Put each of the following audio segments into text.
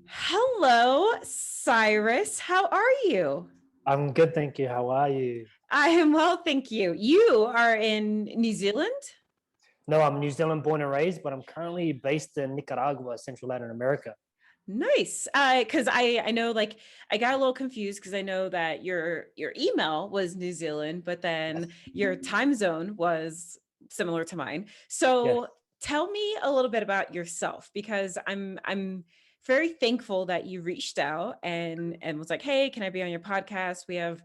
Hello, Cyrus. How are you? I'm good, thank you. How are you? I am well, thank you. You are in New Zealand? No, I'm New Zealand born and raised, but I'm currently based in Nicaragua, Central Latin America. Nice. Because I know like I got a little confused because I know that your email was New Zealand, but then Yes. your time zone was similar to mine. Yes. So tell me a little bit about yourself because I'm very thankful that you reached out and was like, hey, can I be on your podcast? We have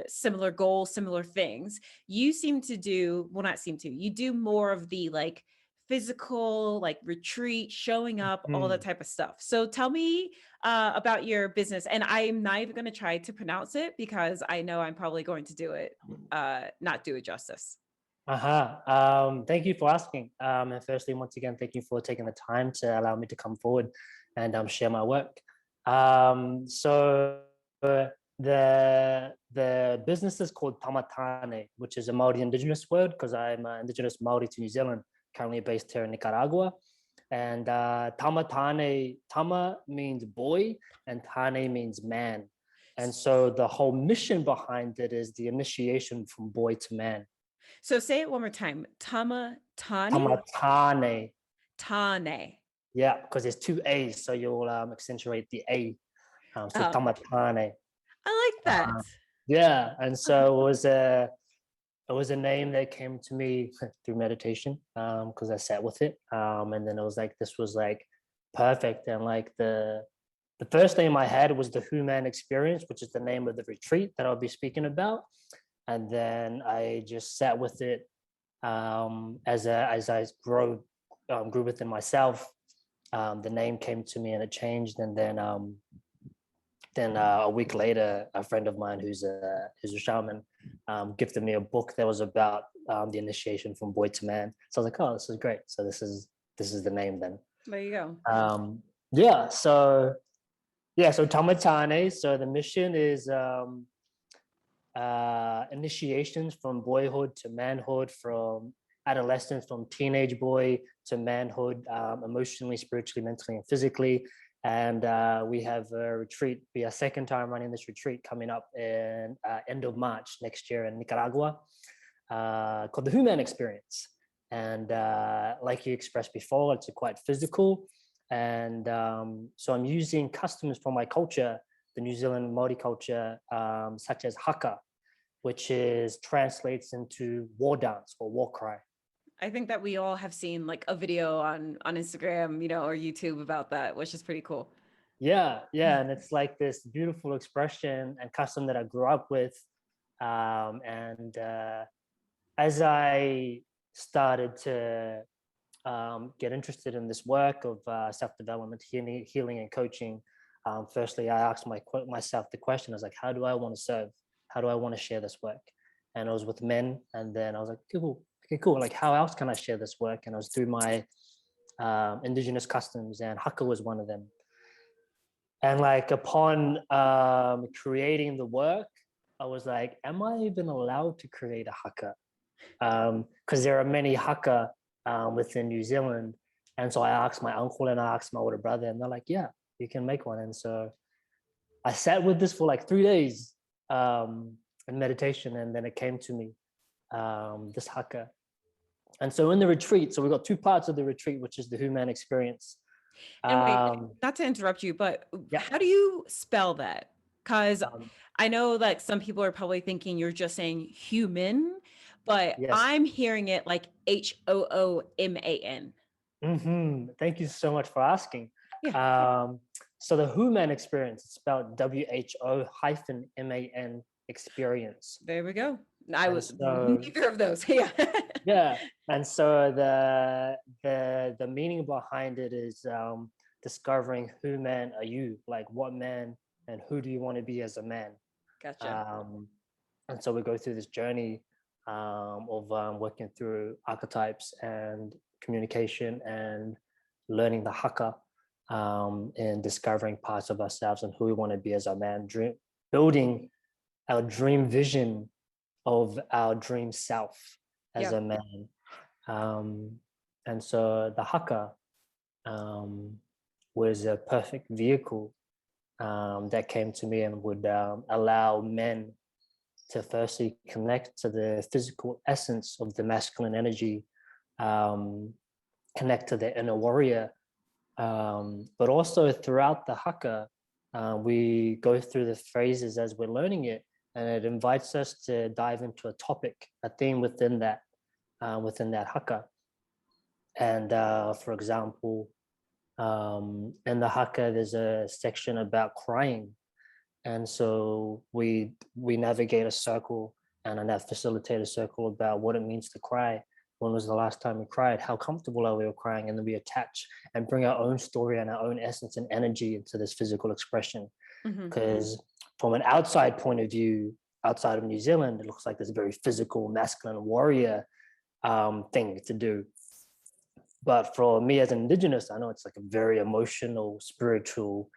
similar goals, similar things. You seem to do, well, not seem to, you do more of the like physical, like retreat, showing up, all that Hmm. type of stuff. So tell me about your business. And I'm not even going to try to pronounce it because I know I'm probably going to do it, not do it justice. Thank you for asking. And firstly, once again, thank you for taking the time to allow me to come forward and share my work. The business is called Tamatane, which is a Maori Indigenous word because I'm Indigenous Maori to New Zealand, currently based here in Nicaragua. And Tamatane, Tama means boy, and Tane means man. And so the whole mission behind it is the initiation from boy to man. So say it one more time. Tani Tamatane. Tane. Yeah, because there's two A's, so you'll accentuate the A. So Oh, Tamatane. I like that. Uh, yeah, and so it was a name that came to me through meditation because I sat with it, and then it was like this was like perfect, and like the first name I had was the Human Experience, which is the name of the retreat that I'll be speaking about, and then I just sat with it as I grew within myself. The name came to me and it changed, and then a week later, a friend of mine who's a shaman gifted me a book that was about the initiation from boy to man. So I was like, oh, this is great. So this is the name then. There you go. Um, yeah. So Tamatane. So the mission is initiations from boyhood to manhood, from adolescence, from teenage boy to manhood, emotionally, spiritually, mentally, and physically. And we have a retreat, be a second time running this retreat coming up in end of March next year in Nicaragua, called the Human Experience. And like you expressed before, it's quite physical. And so I'm using customs from my culture, the New Zealand Maori culture, such as haka, which is translates into war dance or war cry. I think that we all have seen like a video on Instagram, or YouTube about that, which is pretty cool. Yeah, yeah, and it's like this beautiful expression and custom that I grew up with. And as I started to get interested in this work of self-development, healing, and coaching, firstly, I asked myself the question: I was like, how do I want to serve? How do I want to share this work? And I was with men, and then I was like, cool, okay, cool. Like, how else can I share this work? And I was through my indigenous customs, and haka was one of them. And like upon creating the work, I was like, am I even allowed to create a haka? Because there are many haka within New Zealand. And so I asked my uncle and I asked my older brother, and they're like, yeah, you can make one. And so I sat with this for like 3 days in meditation, and then it came to me, this haka. And so in the retreat, so we've got two parts of the retreat, which is the human experience. And wait, Um, not to interrupt you, but yeah. how do you spell that? Because Um, I know that some people are probably thinking you're just saying human, but yes. I'm hearing it like HOOMAN. Thank you so much for asking. Yeah, Um, so the human experience, it's spelled WHO-MAN experience. there we go. I And was so neither of those. Yeah. yeah, and so the meaning behind it is discovering who man are you, like what man and who do you want to be as a man. Gotcha. Um, and so we go through this journey of working through archetypes and communication and learning the haka and discovering parts of ourselves and who we want to be as a man, building our dream vision of our dream self as Yeah. a man. Um, and so the haka, um, was a perfect vehicle that came to me and would allow men to firstly connect to the physical essence of the masculine energy, um, connect to the inner warrior. But also throughout the haka, we go through the phrases as we're learning it, and it invites us to dive into a topic, a theme within that haka. And for example, in the haka, there's a section about crying, and so we navigate a circle and I facilitate a circle about what it means to cry. When was the last time we cried? How comfortable are we with crying? And then we attach and bring our own story and our own essence and energy into this physical expression. Mm-hmm. Because from an outside point of view, outside of New Zealand, it looks like this very physical, masculine warrior thing to do. But for me as an Indigenous, I know it's like a very emotional, spiritual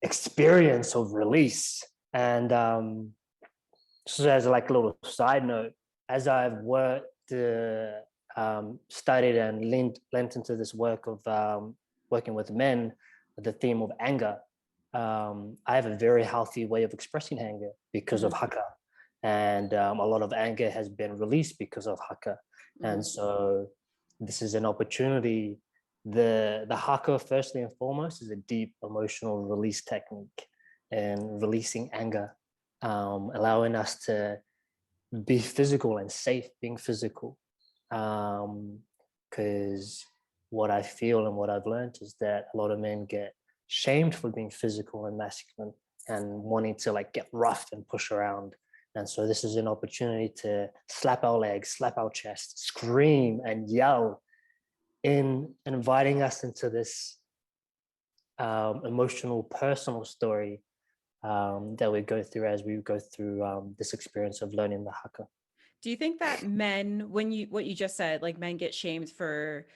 experience of release. And so as like a little side note, as I've worked, studied and lent into this work of working with men, the theme of anger, I have a very healthy way of expressing anger because of haka. And a lot of anger has been released because of haka. And so this is an opportunity. The haka, firstly and foremost, is a deep emotional release technique and releasing anger, allowing us to be physical and safe being physical. Because what I feel and what I've learned is that a lot of men get shamed for being physical and masculine and wanting to like get rough and push around. And so this is an opportunity to slap our legs, slap our chest, scream and yell, in inviting us into this emotional, personal story that we go through as we go through this experience of learning the haka. Do you think that men, when what you just said, like men get shamed for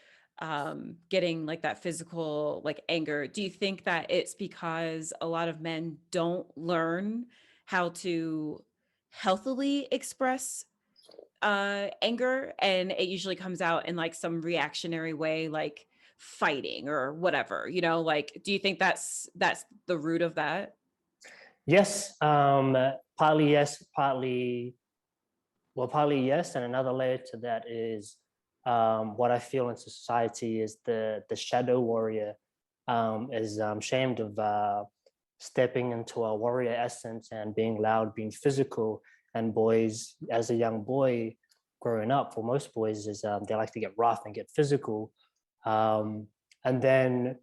getting like that physical like anger, do you think that it's because a lot of men don't learn how to healthily express anger, and it usually comes out in like some reactionary way, like fighting or whatever, like, do you think that's the root of that? Yes, partly yes, partly yes, and another layer to that is what I feel in society is the shadow warrior is shamed of stepping into a warrior essence and being loud, being physical. And boys, as a young boy growing up, for most boys, is they like to get rough and get physical. And then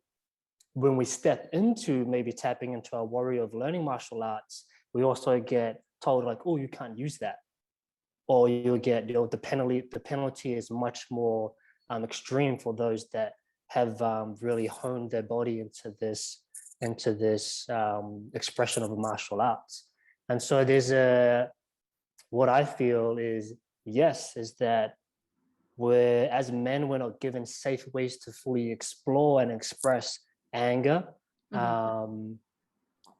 when we step into maybe tapping into a warrior of learning martial arts, we also get told like, oh, you can't use that. Or you'll get, the penalty is much more extreme for those that have really honed their body into this expression of martial arts. And so what I feel is, yes, is that as men, we're not given safe ways to fully explore and express anger,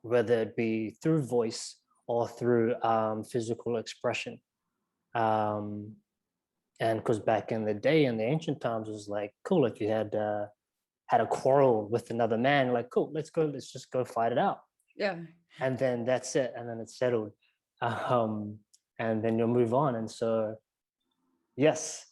whether it be through voice or through physical expression. And because back in the day, in the ancient times, it was like, cool, if you had a quarrel with another man, like, cool, let's just go fight it out. Yeah. And then that's it, and then it's settled. And then you'll move on. And so, yes,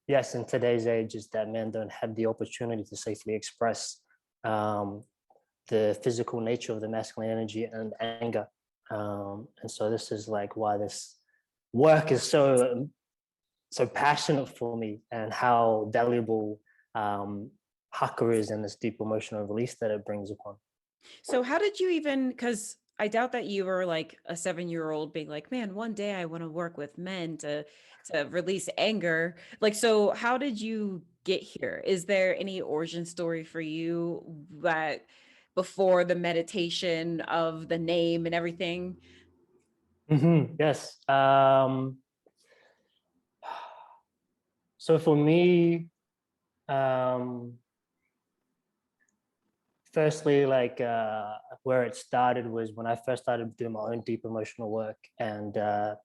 in today's age, is that men don't have the opportunity to safely express the physical nature of the masculine energy and anger. And so this is like why this work is so passionate for me, and how valuable haka is, and this deep emotional release that it brings upon. So how did you even, because I doubt that you were like a 7-year-old being like, man, one day I want to work with men to release anger. Like, so how did you get here? Is there any origin story for you that before the meditation of the name and everything? Yes. So for me, firstly, like where it started was when I first started doing my own deep emotional work and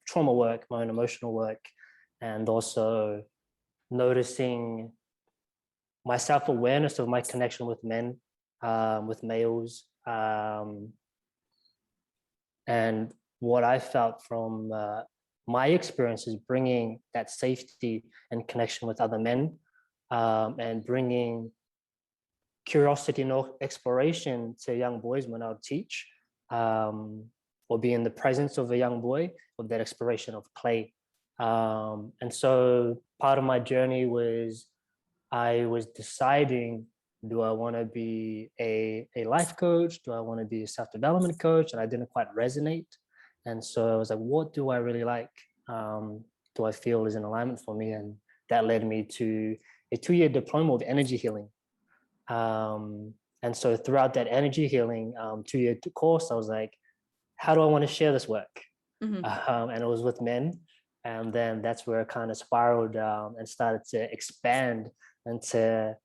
trauma work, my own emotional work, and also noticing my self-awareness of my connection with men with males. And what I felt from my experience is bringing that safety and connection with other men, and bringing curiosity and exploration to young boys when I would teach, or be in the presence of a young boy with that exploration of play. And so part of my journey was I was deciding, do I want to be a life coach? Do I want to be a self-development coach? And I didn't quite resonate. And so I was like, what do I really like? Do I feel is in alignment for me? And that led me to a 2-year diploma of energy healing. And so throughout that energy healing 2-year course, I was like, how do I want to share this work? And it was with men. And then that's where it kind of spiraled and started to expand into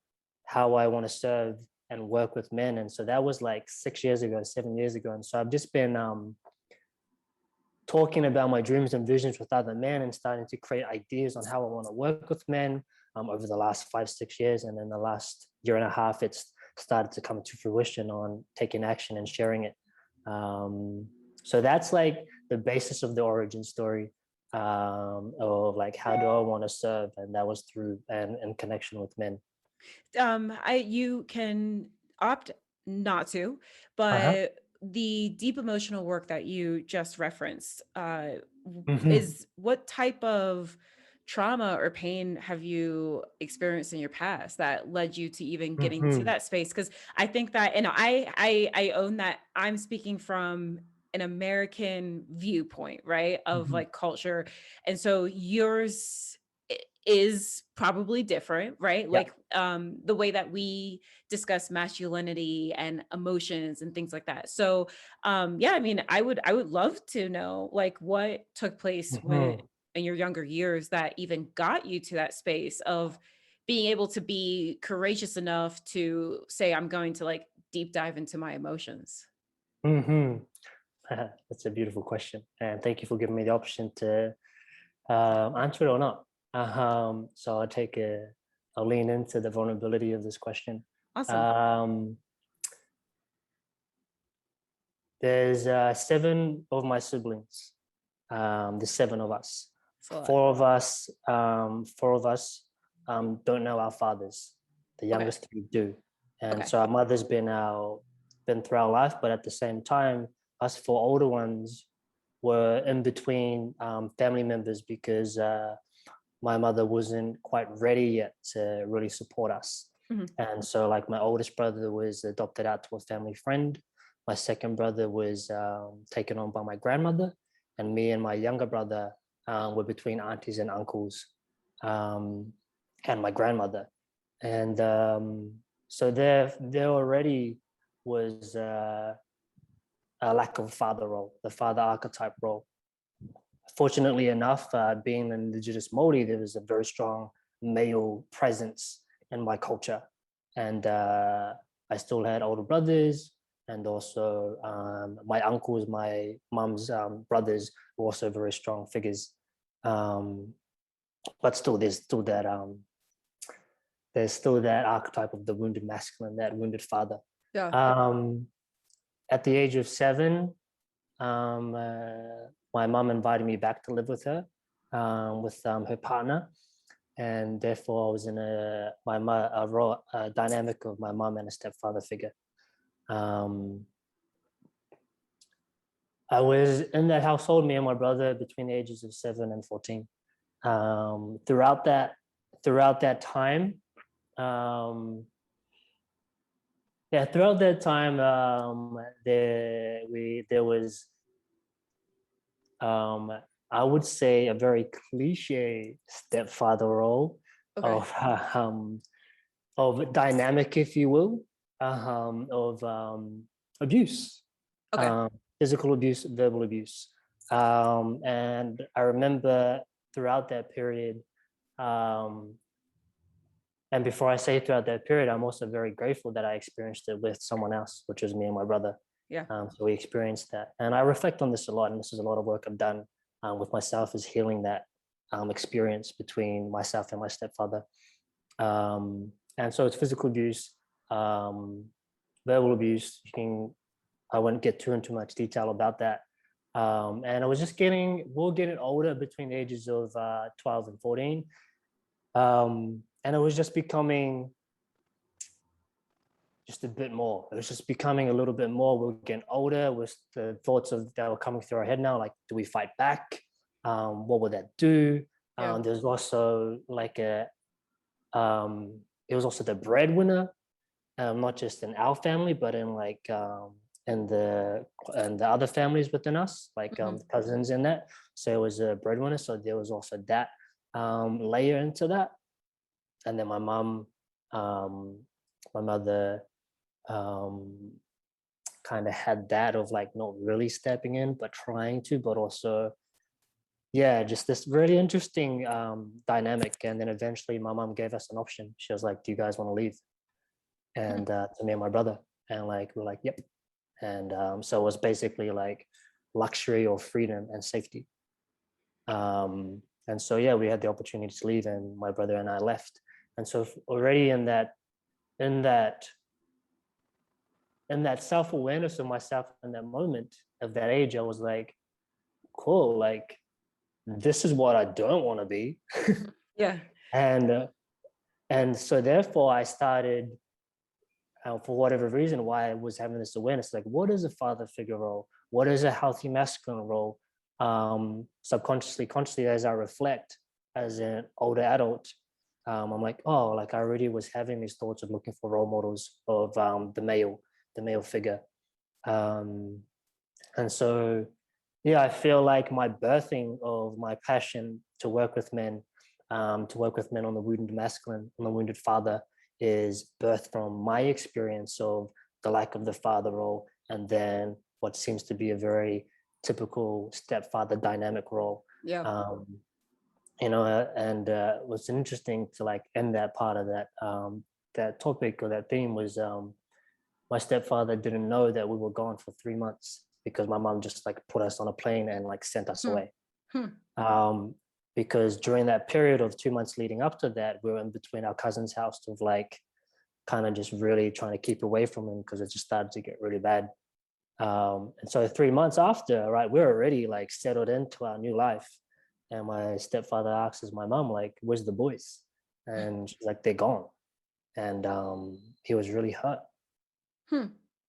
how I want to serve and work with men. And so that was like 6 years ago, 7 years ago. And so I've just been talking about my dreams and visions with other men and starting to create ideas on how I want to work with men over the last 5-6 years. And then the last year and a half, it's started to come to fruition on taking action and sharing it. So that's like the basis of the origin story of like, how do I want to serve? And that was through and connection with men. You can opt not to, Uh-huh. but the deep emotional work that you just referenced, Mm-hmm. is what type of trauma or pain have you experienced in your past that led you to even getting to Mm-hmm. that space? Because I think that, and I own that I'm speaking from an American viewpoint, right, of Mm-hmm. like culture, and so yours is probably different, right? Yeah. Like the way that we discuss masculinity and emotions and things like that. So yeah, I mean, I would love to know like what took place when Mm-hmm. in your younger years that even got you to that space of being able to be courageous enough to say I'm going to like deep dive into my emotions. Mm-hmm. That's a beautiful question. And thank you for giving me the option to answer it or not. So I'll lean into the vulnerability of this question. Awesome. Um, there's 7 of my siblings. There's 7 of us. It's a lot. 4 of us don't know our fathers. The Okay. youngest 3 do, and Okay. so our mother's been through our life, but at the same time, us 4 older ones were in between family members because my mother wasn't quite ready yet to really support us. Mhm. And so, like, my oldest brother was adopted out to a family friend. My second brother was taken on by my grandmother, and me and my younger brother were between aunties and uncles, um, and my grandmother. And so there already was a lack of father role, the father archetype role. Fortunately enough, being an indigenous Māori, there was a very strong male presence in my culture. And I still had older brothers, and also my uncles, my mum's brothers were also very strong figures. Um, but still, there's still that archetype of the wounded masculine, that wounded father. Yeah. Um, at the age of 7, my mum invited me back to live with her, with her partner, and therefore I was in a dynamic of my mum and a stepfather figure. I was in that household, me and my brother, between the ages of 7 and 14. Throughout that time, um, there was um, I would say a very cliche stepfather role Okay. of of dynamic, if you will, of abuse, Okay. um, physical abuse, verbal abuse, and I remember throughout that period. Um, and before I say throughout that period, I'm also very grateful that I experienced it with someone else, which was me and my brother. Yeah. So we experienced that. And I reflect on this a lot. And this is a lot of work I've done with myself, is healing that experience between myself and my stepfather. And so it's physical abuse, um, verbal abuse. I won't get too into much detail about that. And I was just we're getting older between the ages of 12 and 14. And it was just becoming just a bit more. It was just becoming a little bit more. We were getting older with the thoughts that were coming through our head now, like, do we fight back? What would that do? Yeah. There's also like it was also the breadwinner, not just in our family, but in like in the other families within us, like cousins in that. So it was a breadwinner. So there was also that layer into that. And then my mother kind of had that of like not really stepping in, but trying to, but also, yeah, just this really interesting dynamic. And then eventually my mom gave us an option. She was like, do you guys want to leave? And to me and my brother. And like, we're like, yep. And so it was basically like luxury or freedom and safety. And so, yeah, we had the opportunity to leave, and my brother and I left. And so already in that self-awareness of myself in that moment of that age, I was like, cool, like, this is what I don't want to be. Yeah. And so therefore I started, for whatever reason, why I was having this awareness, like, what is a father figure role? What is a healthy masculine role? Subconsciously, consciously, as I reflect as an older adult, I'm like, oh, like I already was having these thoughts of looking for role models of the male figure. And so, yeah, I feel like my birthing of my passion to work with men on the wounded masculine, on the wounded father, is birthed from my experience of the lack of the father role, and then what seems to be a very typical stepfather dynamic role. Yeah. And what's interesting to like end that part of that topic or that theme was my stepfather didn't know that we were gone for 3 months because my mom just like put us on a plane and like sent us away. Because during that period of 2 months leading up to that, we were in between our cousin's house of like kind of just really trying to keep away from him because it just started to get really bad. And so 3 months after, right, we're already like settled into our new life. And my stepfather asks my mom, like, where's the boys? And she's like, they're gone. And he was really hurt.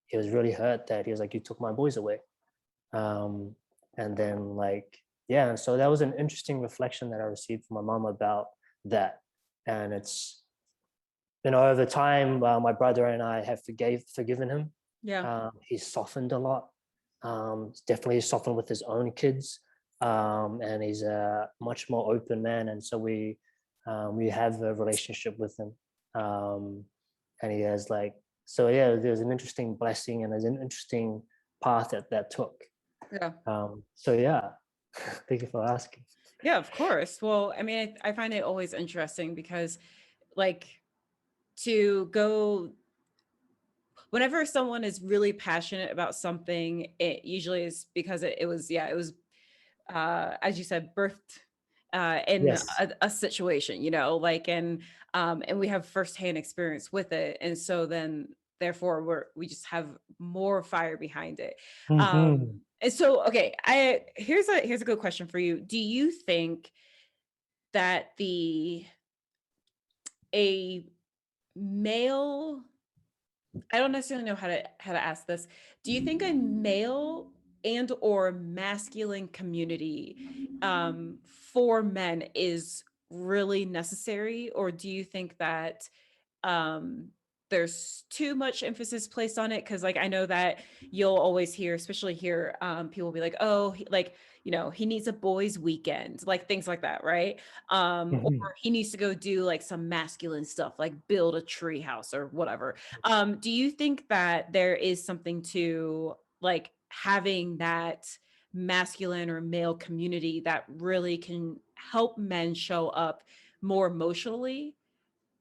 He was really hurt that he was like, you took my boys away. And then like, yeah, and so that was an interesting reflection that I received from my mom about that. And it's, over time, my brother and I have forgiven him. Yeah. He's softened a lot. Definitely softened with his own kids. And he's a much more open man. And so we have a relationship with him. And he has like, so yeah, there's an interesting blessing and there's an interesting path that took. Yeah. So yeah, thank you for asking. Yeah, of course. Well, I mean, I find it always interesting because like to go whenever someone is really passionate about something, it usually is because it was as you said, birthed in Yes. a situation, like and we have firsthand experience with it, and so then therefore we just have more fire behind it. Mm-hmm. And so okay, here's a good question for you. Do you think that a male, I don't necessarily know how to ask this. Do you think a male and or masculine community for men is really necessary, or do you think that um there's too much emphasis placed on it? Because like I know that you'll always hear, especially here, people will be like, oh, he needs a boys weekend, like things like that, right? Or Mm-hmm. he needs to go do like some masculine stuff, like build a tree house or whatever. Do you think that there is something to like having that masculine or male community that really can help men show up more emotionally?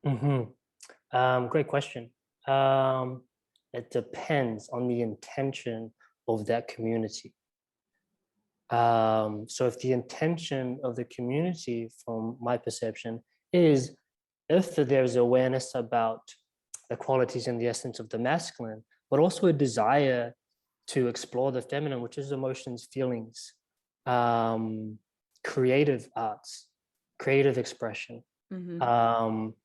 Mm-hmm. Great question. It depends on the intention of that community. So if the intention of the community, from my perception, is if there's awareness about the qualities and the essence of the masculine, but also a desire to explore the feminine, which is emotions, feelings, um, creative arts, creative expression, Mm-hmm. um,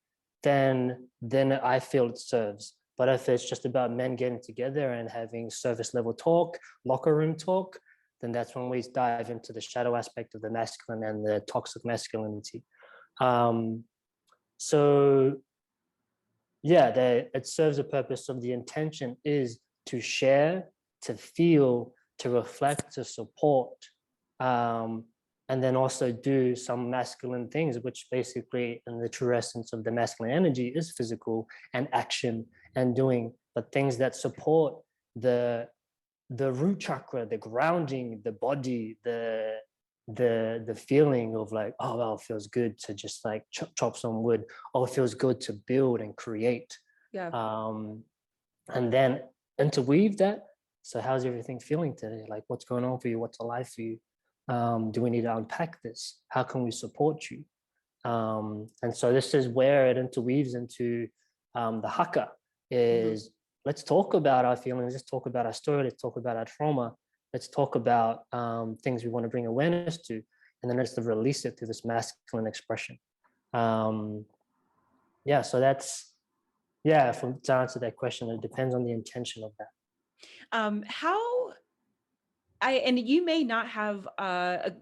then I feel it serves. But if it's just about men getting together and having service level talk, locker room talk, then that's when we dive into the shadow aspect of the masculine and the toxic masculinity. Um, so yeah, it serves a purpose of the intention is to share, to feel, to reflect, to support, um, and then also do some masculine things, which basically, in the true essence of the masculine energy, is physical and action and doing, but things that support the root chakra, the grounding, the body, the feeling of like, oh well, it feels good to just like chop some wood. Oh, it feels good to build and create. Yeah. um and then interweave that. So how's everything feeling today? Like, what's going on for you? What's alive for you? Do we need to unpack this? How can we support you? And so this is where it interweaves into the haka Mm-hmm. is, let's talk about our feelings, let's talk about our story, let's talk about our trauma, let's talk about things we want to bring awareness to, and then let's release it through this masculine expression. um, yeah, so that's, yeah, to answer that question, it depends on the intention of that. How and you may not have a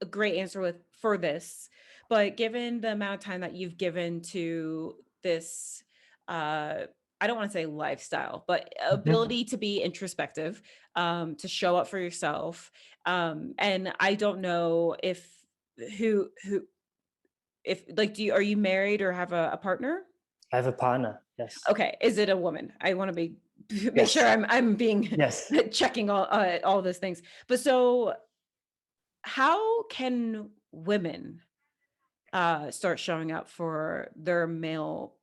great answer for this, but given the amount of time that you've given to this, I don't want to say lifestyle, but Mhm. ability to be introspective, to show up for yourself, and I don't know if who if like do you are you married or have a partner? I have a partner, yes. Okay, is it a woman? I want to be make sure Yes. I'm being Yes. checking all those things. But so how can women start showing up for their male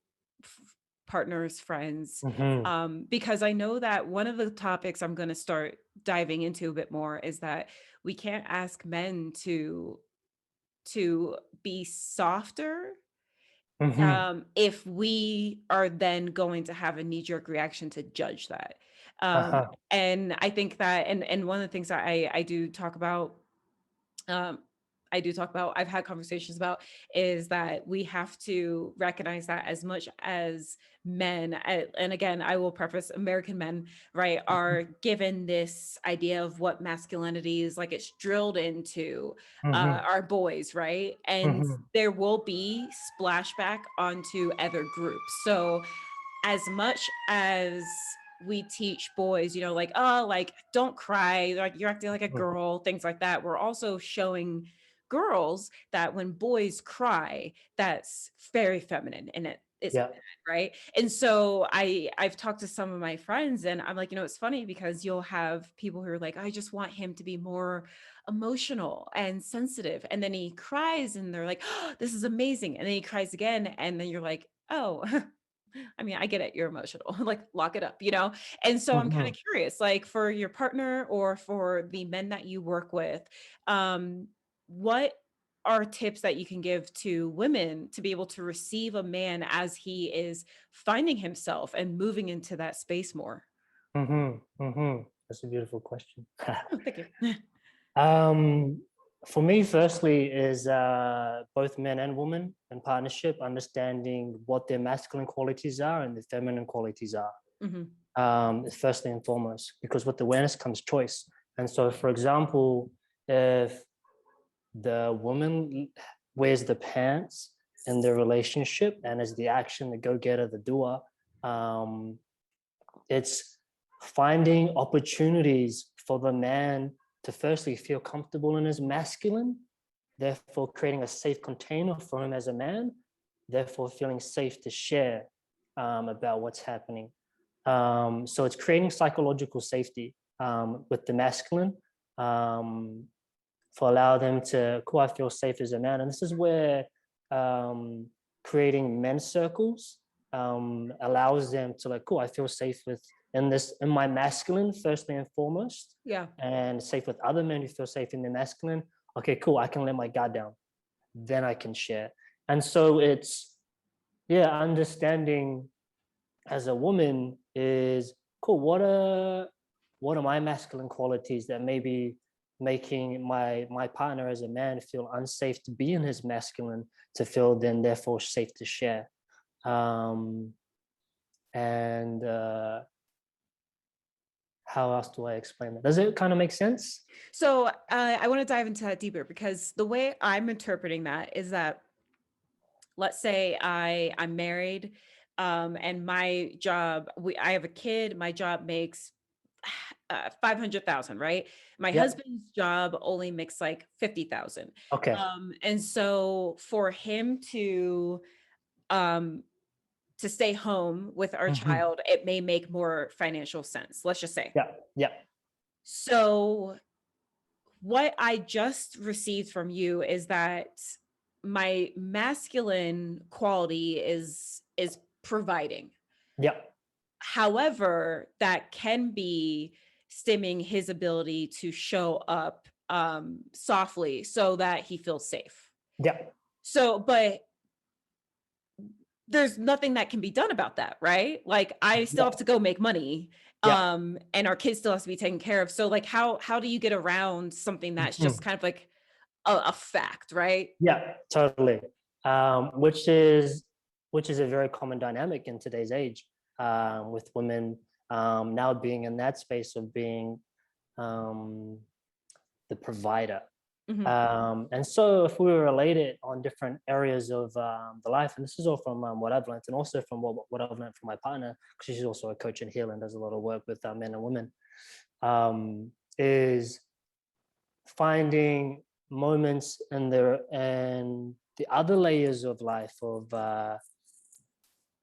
partners, friends? Hmm. Because I know that one of the topics I'm going to start diving into a bit more is that we can't ask men to be softer, Hmm. if we are then going to have a knee-jerk reaction to judge that. Uh-huh. And I think that, and one of the things that I do talk about, um, I've had conversations about, is that we have to recognize that as much as men, and again, I will preface, American men, right, are given this idea of what masculinity is, like it's drilled into Hmm. our boys, right? And Hmm. there will be splashback onto other groups. So as much as we teach boys, like, oh, like, don't cry, like you're acting like a Hmm. girl, things like that, we're also showing girls that when boys cry, that's very feminine and it's Yeah. bad, right? And so I've talked to some of my friends and I'm like, it's funny because you'll have people who are like, I just want him to be more emotional and sensitive, and then he cries and they're like, oh, this is amazing, and then he cries again, and then you're like, oh, I mean, I get it. You're emotional. Like, lock it up. And so I'm kind Hmm. of curious, like for your partner or for the men that you work with, what are tips that you can give to women to be able to receive a man as he is finding himself and moving into that space more? Hmm. Hmm. That's a beautiful question. Oh, thank you. Um, for me, firstly, is both men and women in partnership understanding what their masculine qualities are and their feminine qualities are. Hmm. Firstly and foremost, because with awareness comes choice. And so, for example, if the woman wears the pants in the relationship and is the action, the go-getter, the doer, um, it's finding opportunities for the man to firstly feel comfortable in his masculine, therefore creating a safe container for him as a man, therefore feeling safe to share about what's happening. So it's creating psychological safety with the masculine, um, for allow them to, cool, I feel safe as a man. And this is where um, creating men's circles allows them to like, cool, I feel safe in my masculine, firstly and foremost, Yeah. and safe with other men who feel safe in their masculine. Okay, cool, I can let my guard down. Then I can share. And so it's, yeah, understanding as a woman is cool. What are my masculine qualities that maybe making my partner as a man feel unsafe to be in his masculine, to feel then therefore safe to share. um and How else do I explain that? Does it kind of make sense? So I want to dive into that deeper, because the way I'm interpreting that is that, let's say I'm married, and my job, I have a kid, my job makes 500,000, right? My Yep. husband's job only makes like 50,000. Okay. And so for him um to stay home with our Hmm. child, it may make more financial sense, let's just say. Yeah. Yeah. So what I just received from you is that my masculine quality is providing. Yeah. However, that can be stemming his ability to show up softly so that he feels safe. Yeah. So, but there's nothing that can be done about that, right? Like, I still Yeah. have to go make money, Yeah. and our kids still has to be taken care of. So, like, how do you get around something that's just Mhm. kind of like a fact, right? Yeah, totally. Which is a very common dynamic in today's age, with women now being in that space of being um, the provider. Mhm. And so, if we were related on different areas of the life, and this is all from what I've learned, and also from what I've learned from my partner, because she's also a coach in healing, does a lot of work with men and women, is finding moments in there and the other layers of life of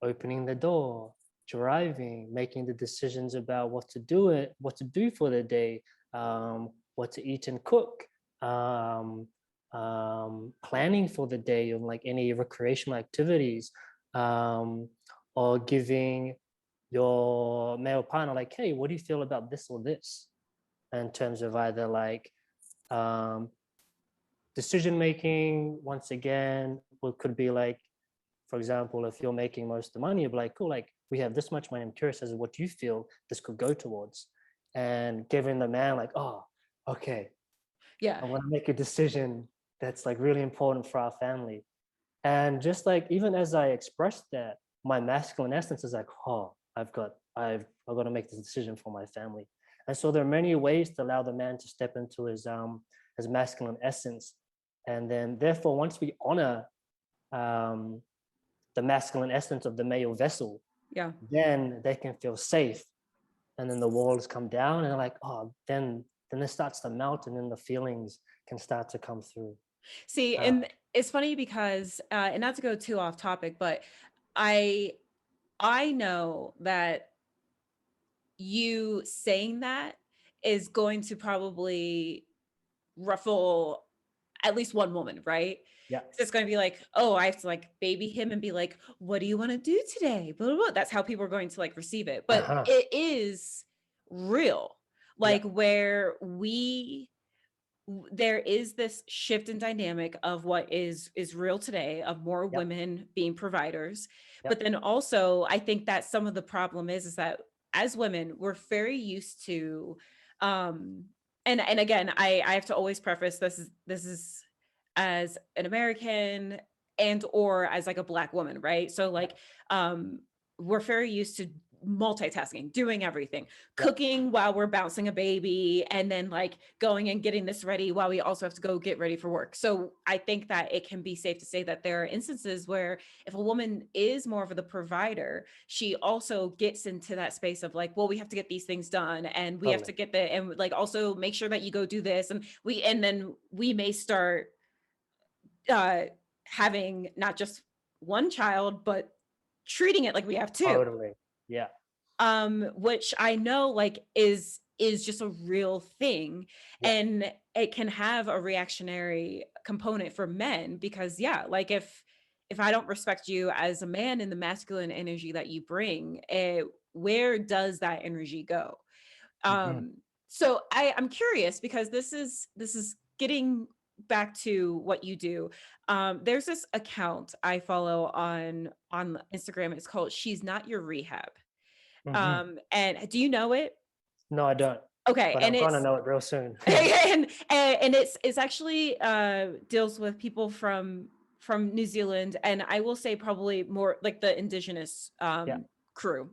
opening the door, driving, making the decisions about what to do for the day, what to eat and cook, um, planning for the day, or like any recreational activities, um, or giving your male partner like, hey, what do you feel about this or this, in terms of either like um, decision making. Once again, what could be like, for example, if you're making most of the money, you're like, cool, like we have this much money, I'm curious as to what you feel this could go towards, and giving the man like, oh, okay, Yeah. I want to make a decision that's like really important for our family. And just like, even as I expressed that, my masculine essence is like, oh, I've got to make this decision for my family. And so there are many ways to allow the man to step into his masculine essence. And then therefore, once we honor um, the masculine essence of the male vessel, Yeah. then they can feel safe. And then the walls come down and they're like, oh, then it starts to melt, and then the feelings can start to come through. See, Uh, and it's funny because and not to go too off topic, but I I know that you saying that is going to probably ruffle at least one woman, right? yeah. 'Cause it's going to be like, oh, I have to like baby him and be like, what do you want to do today? Blah, blah, blah. That's how people are going to like receive it. But Uh-huh. it is real, Yeah. like where there is this shift in dynamic of what is real today, of more Yeah. women being providers. Yeah. But then also I think that some of the problem is that as women we're very used to um and again I have to always preface this is as an American and or as like a black woman, right? So Yeah. like we're very used to multitasking, doing everything, Yeah. cooking while we're bouncing a baby, and then like going and getting this ready while we also have to go get ready for work. So I think that it can be safe to say that there are instances where if a woman is more of the provider, she also gets into that space of like, well, we have to get these things done and we have Totally. to get the and like also make sure that you go do this and then we may start uh having not just one child but treating it like we have two, Totally. Yeah. which I know like is just a real thing, Yeah. and it can have a reactionary component for men because yeah, like if I don't respect you as a man in the masculine energy that you bring, where does that energy go? Hmm. um so I'm curious because this is getting back to what you do, there's this account I follow on Instagram. It's called She's Not Your Rehab. Hmm. And do you know it? No, I don't, Okay, but and I'm gonna it's know it real soon. and it's actually deals with people from New Zealand, and I will say probably more like the indigenous Yeah, crew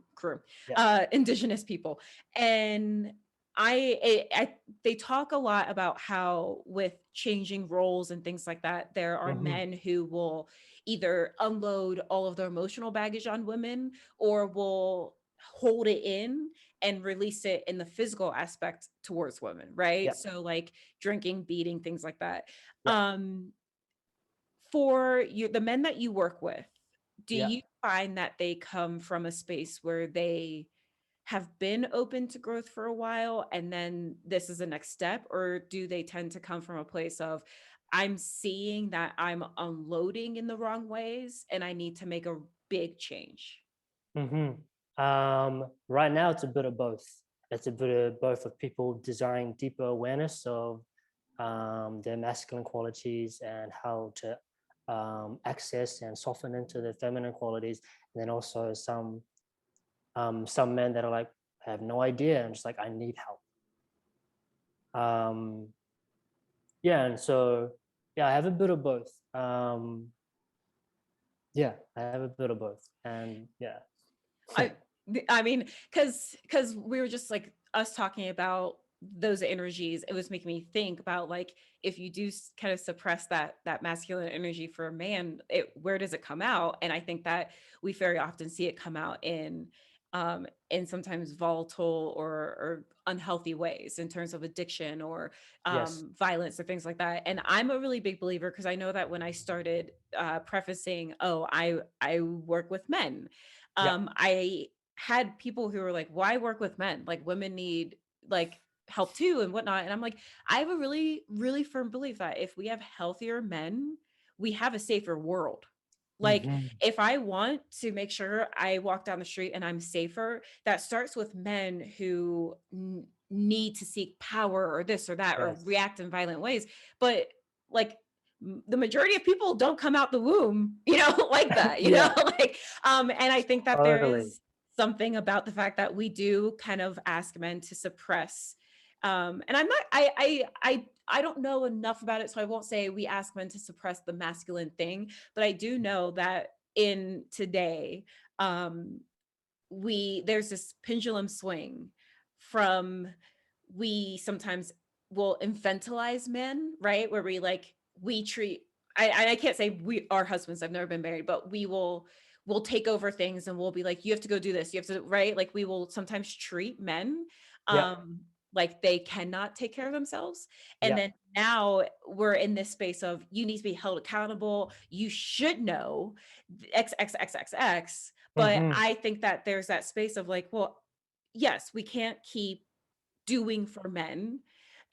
yeah. indigenous people. And they talk a lot about how with changing roles and things like that, there are Hmm. men who will either unload all of their emotional baggage on women, or will hold it in and release it in the physical aspect towards women, right? Yeah, So like drinking, beating, things like that. yeah, um for you, the men that you work with, do yeah. you find that they come from a space where they have been open to growth for a while and then this is the next step, or do they tend to come from a place of, I'm seeing that I'm unloading in the wrong ways and I need to make a big change? Hmm. Right now, it's a bit of both. It's a bit of both of people desiring deeper awareness of their masculine qualities and how to access and soften into their feminine qualities. And then also some men that are like, I have no idea. I'm just like, I need help. Um, yeah, and so yeah, I have a bit of both. Yeah, I have a bit of both, and yeah. I I mean, because we were just like us talking about those energies, it was making me think about like, if you do kind of suppress that masculine energy for a man, where does it come out? And I think that we very often see it come out in sometimes volatile or unhealthy ways in terms of addiction or Yes. violence or things like that. And I'm a really big believer, because I know that when I started prefacing, oh, I work with men, Yeah. I had people who were like, why work with men? Like women need like help too and whatnot. And I'm like, I have a really, really firm belief that if we have healthier men, we have a safer world. Like Hmm. if I want to make sure I walk down the street and I'm safer, that starts with men who need to seek power or this or that or Yes. react in violent ways. But like the majority of people don't come out the womb, you know, like that, you know, Yeah. like and I think that there Totally. is something about the fact that we do kind of ask men to suppress. And I'm not, I don't know enough about it, so I won't say we ask men to suppress the masculine thing, but I do know that in today, um, there's this pendulum swing from, we sometimes will infantilize men, right? Where we like, we treat, I can't say we our husbands, I've never been married, but we'll take over things and we'll be like, you have to go do this, you have to, right? Like we will sometimes treat men Yeah. um like they cannot take care of themselves. And Yeah. then now we're in this space of, you need to be held accountable, you should know x x x x x. But Hmm. I think that there's that space of like, well, yes, we can't keep doing for men,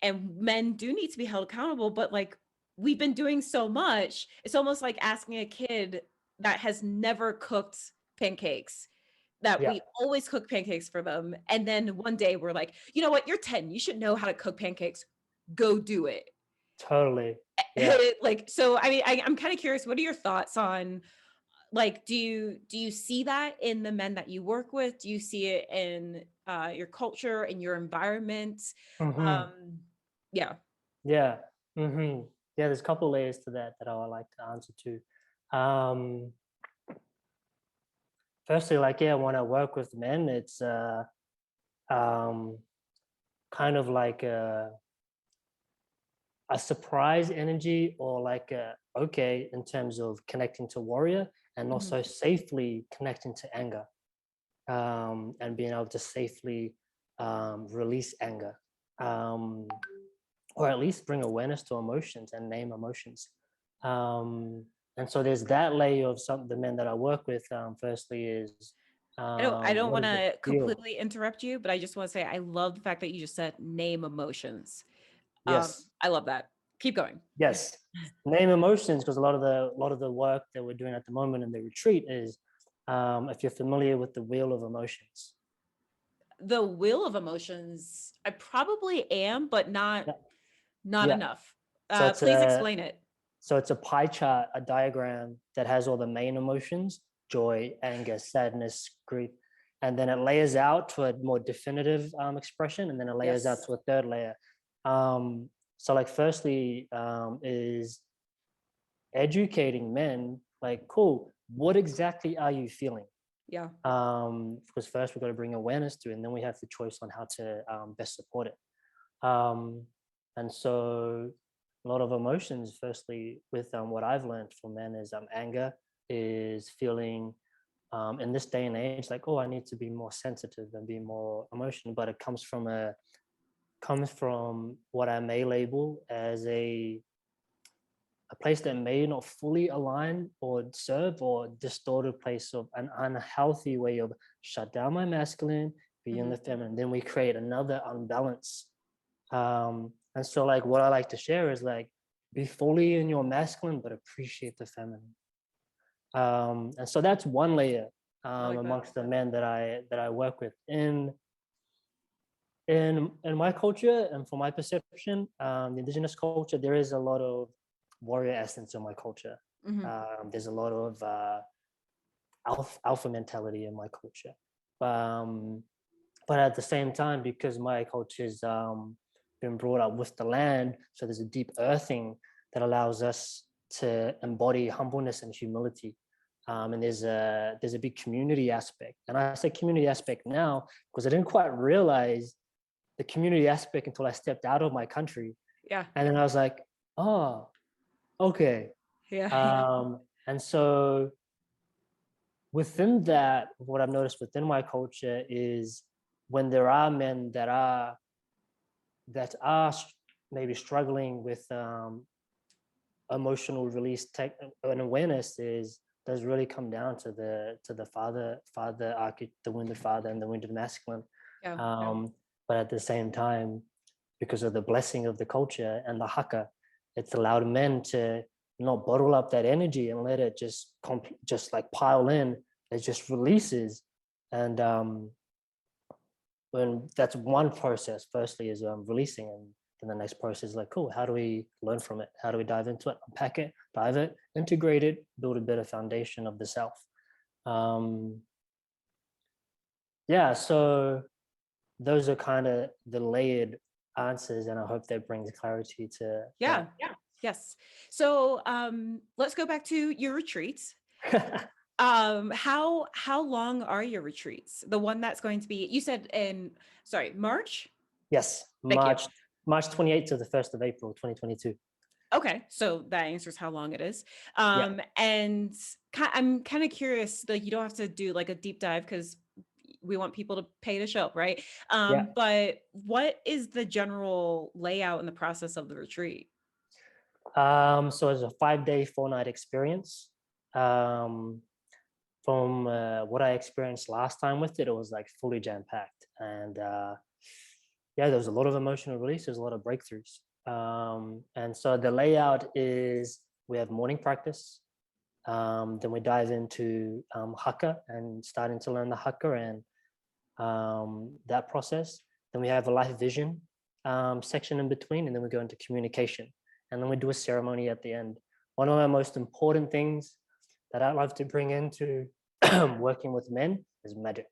and men do need to be held accountable, but like we've been doing so much, it's almost like asking a kid that has never cooked pancakes, that Yeah. we always cook pancakes for them, and then one day we're like, you know what, you're 10, you should know how to cook pancakes, go do it. Totally. Yeah. Like, so I mean, I'm kind of curious, what are your thoughts on, like, do you see that in the men that you work with? Do you see it in your culture, in your environment? Hmm. um yeah. Yeah. Hmm. Yeah. There's a couple layers to that that I would like to answer to. Firstly, like, yeah, when I work with men, it's um, kind of like a surprise energy, or like okay, in terms of connecting to warrior, and Mhm. also safely connecting to anger, and being able to safely release anger, um, or at least bring awareness to emotions and name emotions. um, and so there's that layer of some the men that I work with. Firstly is I don't what want does it to feel? completely interrupt you, but I just want to say I love the fact that you just said name emotions. Yes. I love that. Keep going. Yes, name emotions, because a lot of the work that we're doing at the moment in the retreat is, if you're familiar with the wheel of emotions. The wheel of emotions, I probably am, but not Yeah, not yeah. enough. So it's Please a explain it. so it's a pie chart, a diagram that has all the main emotions: joy, anger, sadness, grief, and then it layers out to a more definitive expression, and then it layers out Yes. to a third layer. So like firstly is educating men, like, cool, what exactly are you feeling? Yeah. Because first we've got to bring awareness to it, and then we have the choice on how to best support it. Um, and so a lot of emotions, firstly, with what I've learned from men is anger, is feeling in this day and age like, oh, I need to be more sensitive and be more emotional, but it comes from what I may label as a place that may not fully align or serve, or distorted place of an unhealthy way of shut down my masculine, be in the feminine. Then we create another unbalance. And so like what I like to share is like, be fully in your masculine, but appreciate the feminine. And so that's one layer Like that. amongst the men that I work with in my culture. And from my perception, the indigenous culture, there is a lot of warrior essence in my culture. There's a lot of alpha mentality in my culture. Um, but at the same time, because my culture's been brought up with the land, so there's a deep earthing that allows us to embody humbleness and humility. And there's a big community aspect. And I say community aspect now because I didn't quite realize the community aspect until I stepped out of my country. Yeah. And then I was like, oh, okay. Yeah. And so within that, what I've noticed within my culture is when there are men that are maybe struggling with emotional release tech and awareness, does really come down to the father archetype, the wounded father and the wounded masculine. Yeah. But at the same time, because of the blessing of the culture and the haka, it's allowed men to not bottle up that energy and let it just like pile in. It just releases. And when that's one process, firstly is releasing, and then the next process is like, cool, how do we learn from it? How do we dive into it, unpack it, dive it, integrate it, build a better foundation of the self? Yeah, so those are kind of the layered answers, and I hope that brings clarity to Yeah. Yes. So let's go back to your retreats. that. How long are your retreats? The one that's going to be, you said in, sorry, March? Yes, Thank you. March 28th to the 1st of April, 2022. Okay, so that answers how long it is. Yeah. And I'm kind of curious, like you don't have to do like a deep dive because we want people to pay to show up, right? Yeah. But what is the general layout and the process of the retreat? So it's a 5-day, 4-night experience. From what I experienced last time with it, it was like fully jam packed, and yeah, there was a lot of emotional release. There's a lot of breakthroughs. And so the layout is we have morning practice. Then we dive into haka and starting to learn the haka and that process. Then we have a life vision section in between, and then we go into communication. And then we do a ceremony at the end. One of my most important things that I love to bring into working with men is magic.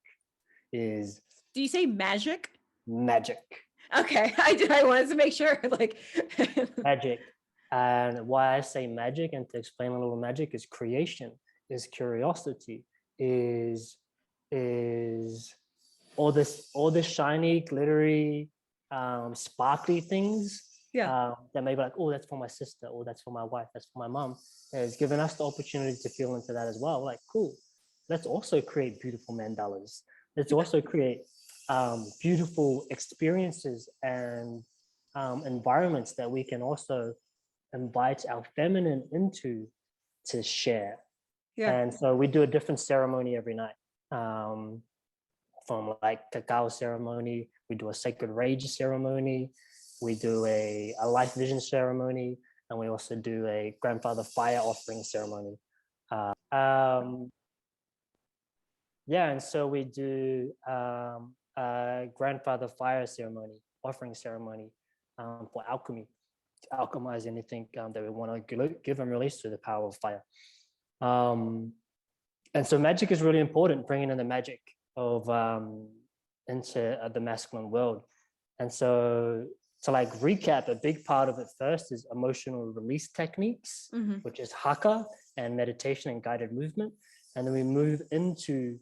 Is Do you say magic? magic. Okay, I wanted to make sure. Like, Magic. And why I say magic, and to explain a little magic, is creation, is curiosity, is all this shiny, glittery, sparkly things yeah, that may be like, oh, that's for my sister, or that's for my wife, that's for my mom. It's given us the opportunity to feel into that as well. Like, cool, let's also create beautiful mandalas. Let's also create beautiful experiences and environments that we can also invite our feminine into to share. yeah. And so we do a different ceremony every night. From like cacao ceremony, we do a sacred rage ceremony, we do a life vision ceremony, and we also do a grandfather fire offering ceremony. Yeah, and so we do a grandfather fire ceremony, offering ceremony for alchemy. to alchemize anything that we want to give and release through the power of fire. And so magic is really important, bringing in the magic of into the masculine world. And so to like recap, a big part of it first is emotional release techniques, which is haka and meditation and guided movement. And then we move into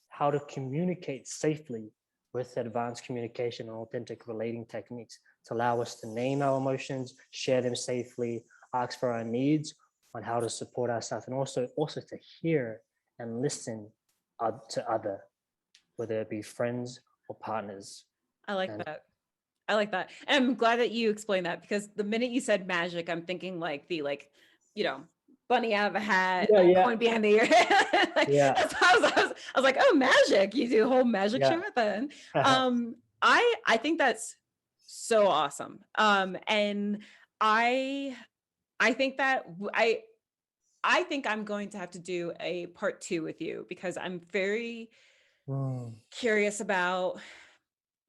how to communicate safely with advanced communication and authentic relating techniques to allow us to name our emotions, share them safely, ask for our needs on how to support ourselves, and also to hear and listen to other, whether it be friends or partners. I like that. I like that. And I'm glad that you explained that, because the minute you said magic, I'm thinking like the, like, you know, bunny out of a hat, coin behind the ear. Like, that's how I was like, oh, magic. You do a whole magic show at the end. I think that's so awesome. And I think that I think I'm going to have to do a part 2 with you, because I'm very curious about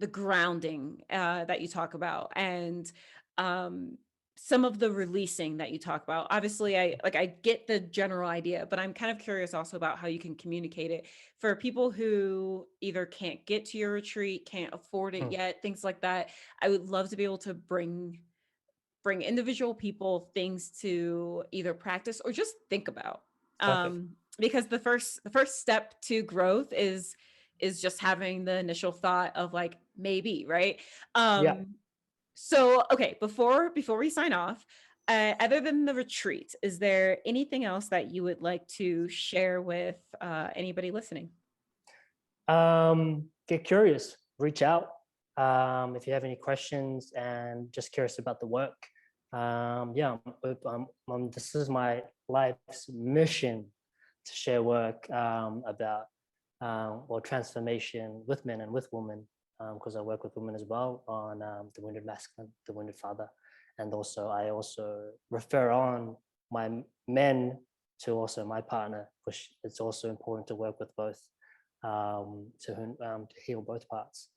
the grounding that you talk about, and some of the releasing that you talk about. Obviously, I get the general idea, but I'm kind of curious also about how you can communicate it for people who either can't get to your retreat, can't afford it yet, things like that. I would love to be able to bring individual people things to either practice or just think about. Because the first step to growth is just having the initial thought of like, maybe, right? So, okay, before we sign off, other than the retreat, is there anything else that you would like to share with anybody listening? Get curious, reach out. If you have any questions and just curious about the work, this is my life's mission, to share work about transformation with men and with women, because I work with women as well on the wounded masculine, the wounded father, and also I also refer on my men to also my partner, which it's also important to work with both to heal both parts.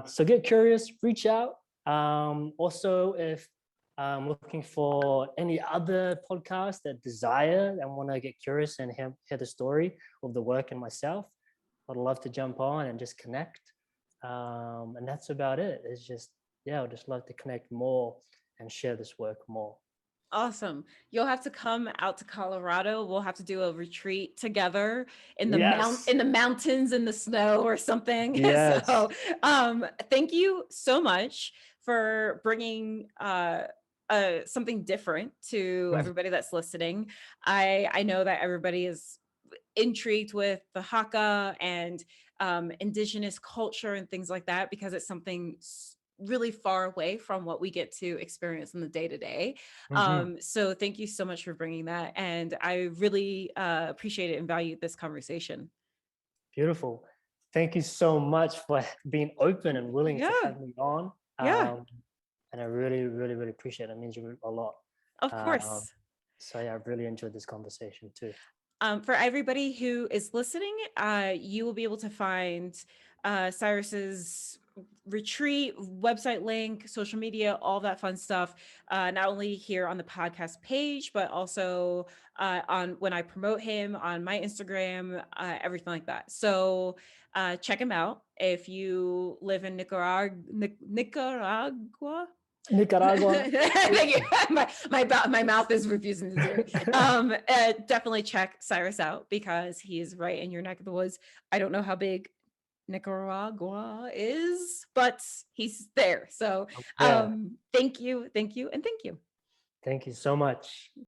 So get curious, reach out. Also, if looking for any other podcasts that desire and want to get curious and hear the story of the work and myself, I'd love to jump on and just connect. And that's about it. It's just, I'd just love to connect more and share this work more. Awesome. You'll have to come out to Colorado. We'll have to do a retreat together in the mountains, in the snow or something. So thank you so much for bringing something different to everybody that's listening. I know that everybody is intrigued with the Haka and indigenous culture and things like that, because it's something really far away from what we get to experience in the day-to-day. So thank you so much for bringing that, and I really appreciate it and value this conversation. Beautiful. Thank you so much for being open and willing to have me on. And I really, really, really appreciate it. It means a lot. Of course. So I really enjoyed this conversation too. For everybody who is listening, you will be able to find Cyrus's retreat, website link, social media, all that fun stuff, not only here on the podcast page, but also on when I promote him on my Instagram, everything like that. So check him out. If you live in Nicaragua. Thank you. My mouth is refusing to do it. Definitely check Cyrus out, because he is right in your neck of the woods. I don't know how big Nicaragua is, but he's there. So thank you, and thank you. Thank you so much.